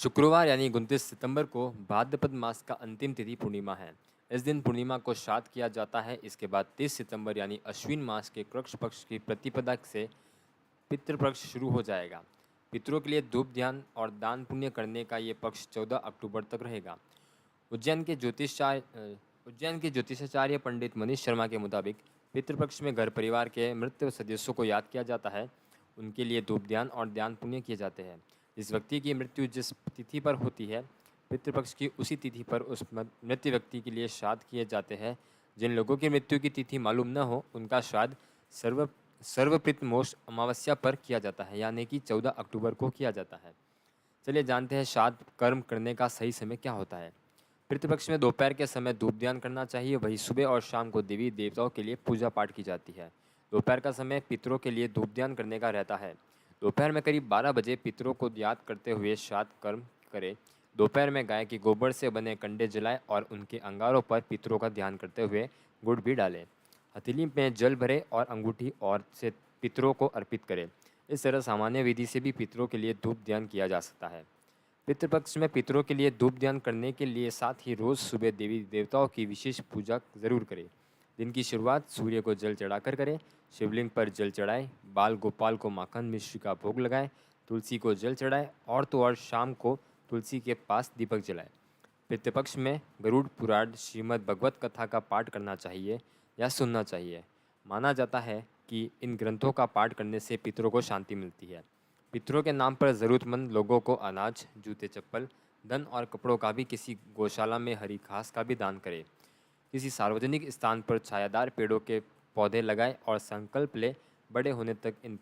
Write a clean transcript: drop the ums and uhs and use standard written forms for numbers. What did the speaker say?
शुक्रवार यानी 29 सितंबर को भाद्रपद मास का अंतिम तिथि पूर्णिमा है। इस दिन पूर्णिमा को श्राद्ध किया जाता है। इसके बाद 30 सितंबर यानी अश्विन मास के कृष्ण पक्ष की प्रतिपदा से पितृपक्ष शुरू हो जाएगा। पितरों के लिए धूप ध्यान और दान पुण्य करने का ये पक्ष 14 अक्टूबर तक रहेगा। उज्जैन के ज्योतिषाचार्य पंडित मनीष शर्मा के मुताबिक पितृपक्ष में घर परिवार के मृत सदस्यों को याद किया जाता है। उनके लिए धूप ध्यान और दान पुण्य किए जाते हैं। जिस व्यक्ति की मृत्यु जिस तिथि पर होती है, पितृपक्ष की उसी तिथि पर उस मृत व्यक्ति के लिए श्राद्ध किए जाते हैं। जिन लोगों की मृत्यु की तिथि मालूम न हो, उनका श्राद्ध सर्वपितृमोक्ष अमावस्या पर किया जाता है, यानी कि 14 अक्टूबर को किया जाता है। चलिए जानते हैं श्राद्ध कर्म करने का सही समय क्या होता है। पितृपक्ष में दोपहर के समय धूप ध्यान करना चाहिए। वहीं सुबह और शाम को देवी देवताओं के लिए पूजा पाठ की जाती है। दोपहर का समय पितरों के लिए धूप ध्यान करने का रहता है। दोपहर में करीब 12 बजे पितरों को याद करते हुए श्राद्ध कर्म करें। दोपहर में गाय के गोबर से बने कंडे जलाएं और उनके अंगारों पर पितरों का ध्यान करते हुए गुड़ भी डालें। हथेली में जल भरें और अंगूठी और से पितरों को अर्पित करें। इस तरह सामान्य विधि से भी पितरों के लिए धूप ध्यान किया जा सकता है। पितृपक्ष में पितरों के लिए धूप ध्यान करने के लिए साथ ही रोज़ सुबह देवी देवताओं की विशेष पूजा ज़रूर करें। दिन की शुरुआत सूर्य को जल चढ़ाकर करें। शिवलिंग पर जल चढ़ाएं, बाल गोपाल को माखन मिश्री का भोग लगाएं, तुलसी को जल चढ़ाएं और तो और शाम को तुलसी के पास दीपक जलाएं। पितृपक्ष में गरुड़ पुराण श्रीमद् भगवत कथा का पाठ करना चाहिए या सुनना चाहिए। माना जाता है कि इन ग्रंथों का पाठ करने से पितरों को शांति मिलती है। पितरों के नाम पर ज़रूरतमंद लोगों को अनाज, जूते चप्पल, धन और कपड़ों का भी, किसी गौशाला में हरी घास का भी दान करें। किसी सार्वजनिक स्थान पर छायादार पेड़ों के पौधे लगाएं और संकल्प लें बड़े होने तक इन